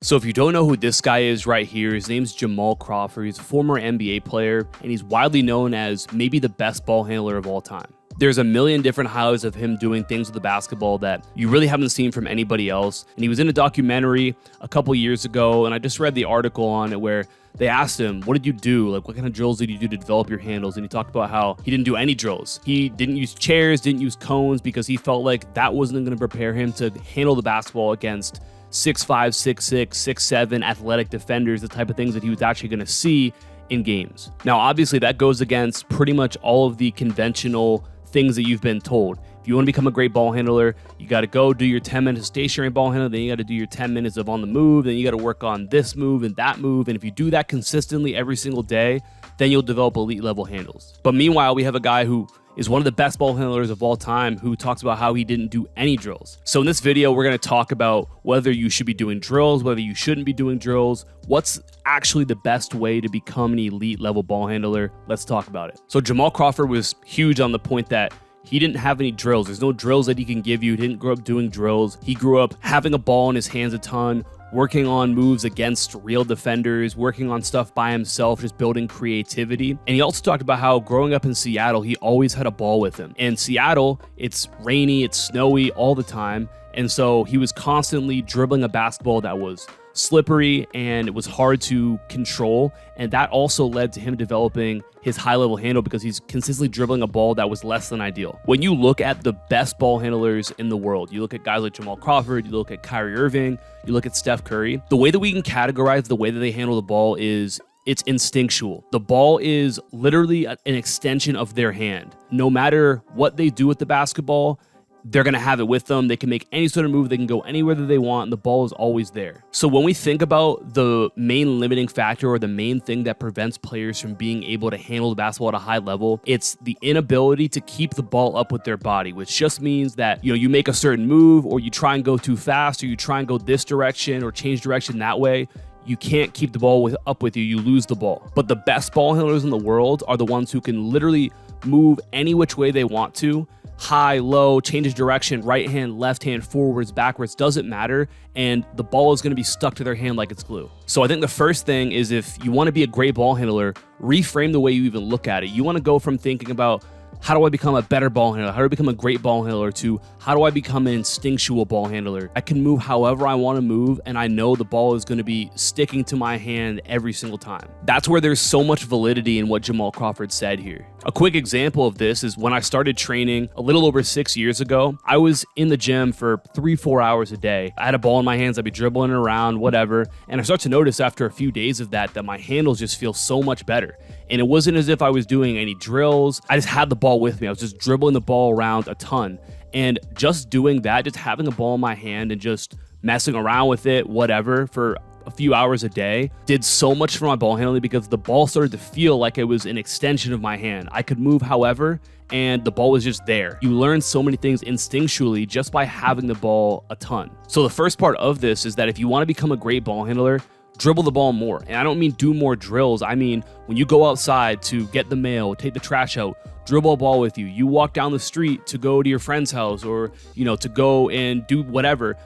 So if you don't know who this guy is right here, his name's Jamal Crawford. He's a former NBA player, and he's widely known as maybe the best ball handler of all time. There's a million different highlights of him doing things with the basketball that you really haven't seen from anybody else. And he was in a documentary a couple years ago, and I just read the article on it where they asked him, what did you do? Like, what kind of drills did you do to develop your handles? And he talked about how he didn't do any drills. He didn't use chairs, didn't use cones, because he felt like that wasn't going to prepare him to handle the basketball against 6'5", 6'6", 6'7", athletic defenders, the type of things that he was actually going to see in games. Now, obviously, that goes against pretty much all of the conventional things that you've been told. If you want to become a great ball handler, you got to go do your 10 minutes of stationary ball handling, then you got to do your 10 minutes of on the move, then you got to work on this move and that move. And if you do that consistently every single day, then you'll develop elite level handles. But meanwhile, we have a guy who is one of the best ball handlers of all time who talks about how he didn't do any drills. So in this video, we're going to talk about whether you should be doing drills, whether you shouldn't be doing drills, what's actually the best way to become an elite level ball handler. Let's talk about it. So Jamal Crawford was huge on the point that he didn't have any drills. There's no drills that he can give you. He didn't grow up doing drills. He grew up having a ball in his hands a ton, working on moves against real defenders, working on stuff by himself, just building creativity. And he also talked about how growing up in Seattle, he always had a ball with him. In Seattle, it's rainy, it's snowy all the time. And so he was constantly dribbling a basketball that was slippery and it was hard to control. And that also led to him developing his high level handle because he's consistently dribbling a ball that was less than ideal. When you look at the best ball handlers in the world, you look at guys like Jamal Crawford, you look at Kyrie Irving, you look at Steph Curry, the way that we can categorize the way that they handle the ball is it's instinctual. The ball is literally an extension of their hand. No matter what they do with the basketball, they're going to have it with them. They can make any sort of move. They can go anywhere that they want, and the ball is always there. So when we think about the main limiting factor or the main thing that prevents players from being able to handle the basketball at a high level, it's the inability to keep the ball up with their body, which just means that, you make a certain move or you try and go too fast or you try and go this direction or change direction that way. You can't keep the ball up with you. You lose the ball. But the best ball handlers in the world are the ones who can literally move any which way they want to, high, low, changes direction, right hand, left hand, forwards, backwards, doesn't matter. And the ball is going to be stuck to their hand like it's glue. So I think the first thing is, if you want to be a great ball handler, reframe the way you even look at it. You want to go from thinking about, how do I become a better ball handler? How do I become a great ball handler? To how do I become an instinctual ball handler? I can move however I want to move, and I know the ball is going to be sticking to my hand every single time. That's where there's so much validity in what Jamal Crawford said here. A quick example of this is when I started training a little over 6 years ago. I was in the gym for 3-4 hours a day. I had a ball in my hands. I'd be dribbling it around, whatever. And I start to notice after a few days of that my handles just feel so much better. And it wasn't as if I was doing any drills. I just had the ball with me. I was just dribbling the ball around a ton. And just doing that, just having a ball in my hand and just messing around with it, whatever, for a few hours a day, did so much for my ball handling because the ball started to feel like it was an extension of my hand. I could move however, and the ball was just there. You learn so many things instinctually just by having the ball a ton. So the first part of this is that if you want to become a great ball handler, dribble the ball more. And I don't mean do more drills. I mean, when you go outside to get the mail, take the trash out, dribble a ball with you. You walk down the street to go to your friend's house or, to go and do whatever,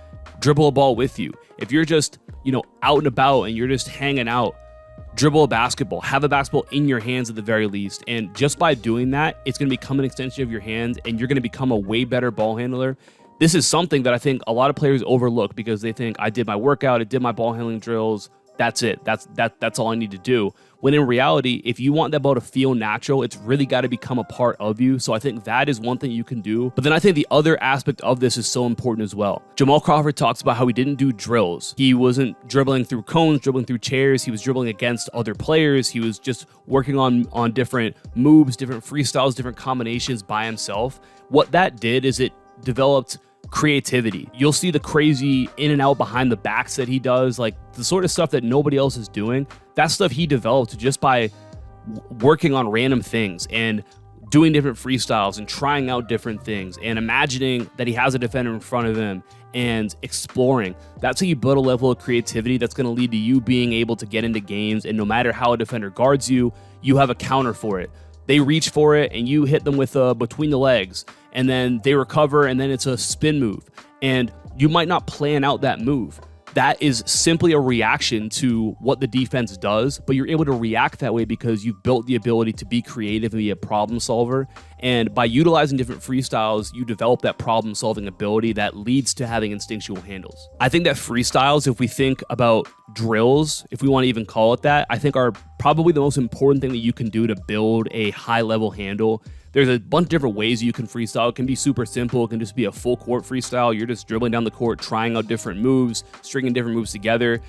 dribble a ball with you. If you're just, out and about and you're just hanging out, dribble a basketball, have a basketball in your hands at the very least. And just by doing that, it's going to become an extension of your hand and you're going to become a way better ball handler. This is something that I think a lot of players overlook because they think, I did my workout, I did my ball handling drills, that's it. That's all I need to do. When in reality, if you want that ball to feel natural, it's really got to become a part of you. So I think that is one thing you can do. But then I think the other aspect of this is so important as well. Jamal Crawford talks about how he didn't do drills. He wasn't dribbling through cones, dribbling through chairs. He was dribbling against other players. He was just working on different moves, different freestyles, different combinations by himself. What that did is it developed creativity. You'll see the crazy in and out behind the backs that he does, like the sort of stuff that nobody else is doing. That stuff he developed just by working on random things and doing different freestyles and trying out different things and imagining that he has a defender in front of him and exploring. That's how you build a level of creativity that's going to lead to you being able to get into games, and no matter how a defender guards you, you have a counter for it. They reach for it and you hit them with between the legs, and then they recover, and then it's a spin move. And you might not plan out that move. that is simply a reaction to what the defense does, but you're able to react that way because you've built the ability to be creative and be a problem solver. And by utilizing different freestyles, you develop that problem solving ability that leads to having instinctual handles. I think that freestyles, if we think about drills, if we want to even call it that, I think are probably the most important thing that you can do to build a high level handle. There's a bunch of different ways you can freestyle. It can be super simple. It can just be a full court freestyle. You're just dribbling down the court, trying out different moves, stringing different moves together.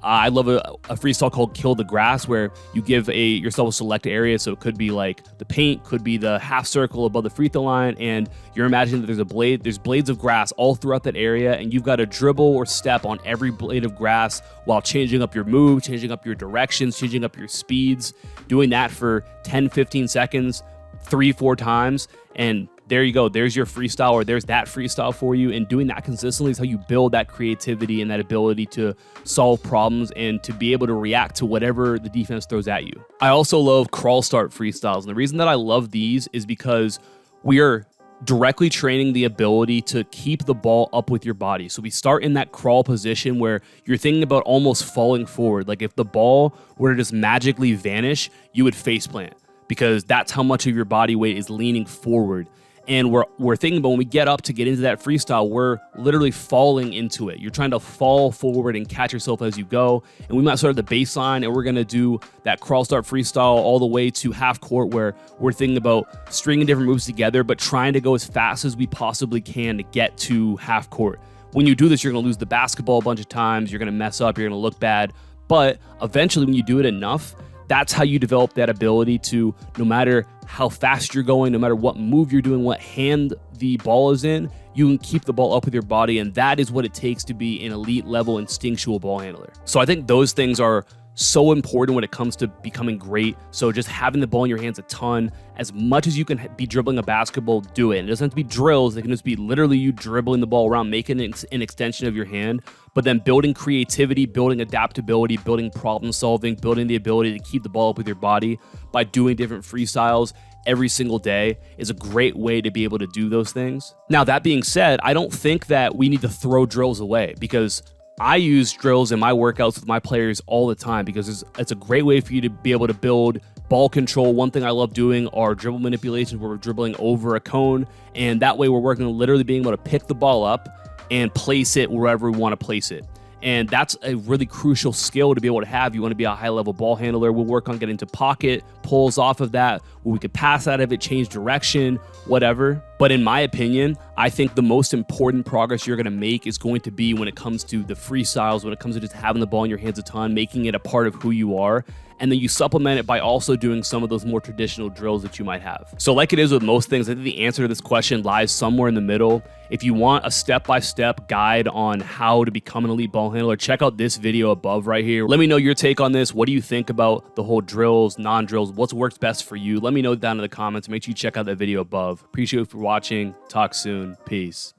I love a freestyle called Kill the Grass, where you give yourself a select area. So it could be like the paint, could be the half circle above the free throw line, and you're imagining that there's blades of grass all throughout that area, and you've got to dribble or step on every blade of grass while changing up your move, changing up your directions, changing up your speeds, doing that for 10, 15 seconds, 3-4 times, and there you go. There's your freestyle, or there's that freestyle for you. And doing that consistently is how you build that creativity and that ability to solve problems and to be able to react to whatever the defense throws at you. I also love crawl start freestyles. And the reason that I love these is because we are directly training the ability to keep the ball up with your body. So we start in that crawl position where you're thinking about almost falling forward. Like if the ball were to just magically vanish, you would faceplant, because that's how much of your body weight is leaning forward. And we're thinking about when we get up to get into that freestyle, we're literally falling into it. You're trying to fall forward and catch yourself as you go. And we might start at the baseline, and we're going to do that crawl start freestyle all the way to half court, where we're thinking about stringing different moves together, but trying to go as fast as we possibly can to get to half court. When you do this, you're going to lose the basketball a bunch of times. You're going to mess up. You're going to look bad. But eventually, when you do it enough, that's how you develop that ability to, no matter how fast you're going, no matter what move you're doing, what hand the ball is in, you can keep the ball up with your body. And that is what it takes to be an elite level instinctual ball handler. So I think those things are so important when it comes to becoming great. So just having the ball in your hands a ton, as much as you can be dribbling a basketball, do it. And it doesn't have to be drills. It can just be literally you dribbling the ball around, making it an extension of your hand, but then building creativity, building adaptability, building problem solving, building the ability to keep the ball up with your body by doing different freestyles every single day is a great way to be able to do those things. Now, that being said, I don't think that we need to throw drills away, because I use drills in my workouts with my players all the time, because it's a great way for you to be able to build ball control. One thing I love doing are dribble manipulations, where we're dribbling over a cone, and that way we're working on literally being able to pick the ball up and place it wherever we want to place it. And that's a really crucial skill to be able to have. You want to be a high-level ball handler. We'll work on getting to pocket, pulls off of that, where we could pass out of it, change direction, whatever. But in my opinion, I think the most important progress you're going to make is going to be when it comes to the freestyles, when it comes to just having the ball in your hands a ton, making it a part of who you are. And then you supplement it by also doing some of those more traditional drills that you might have. So like it is with most things, I think the answer to this question lies somewhere in the middle. If you want a step-by-step guide on how to become an elite ball handler, check out this video above right here. Let me know your take on this. What do you think about the whole drills, non-drills? What's works best for you? Let me know down in the comments. Make sure you check out that video above. Appreciate you for watching. Talk soon. Peace.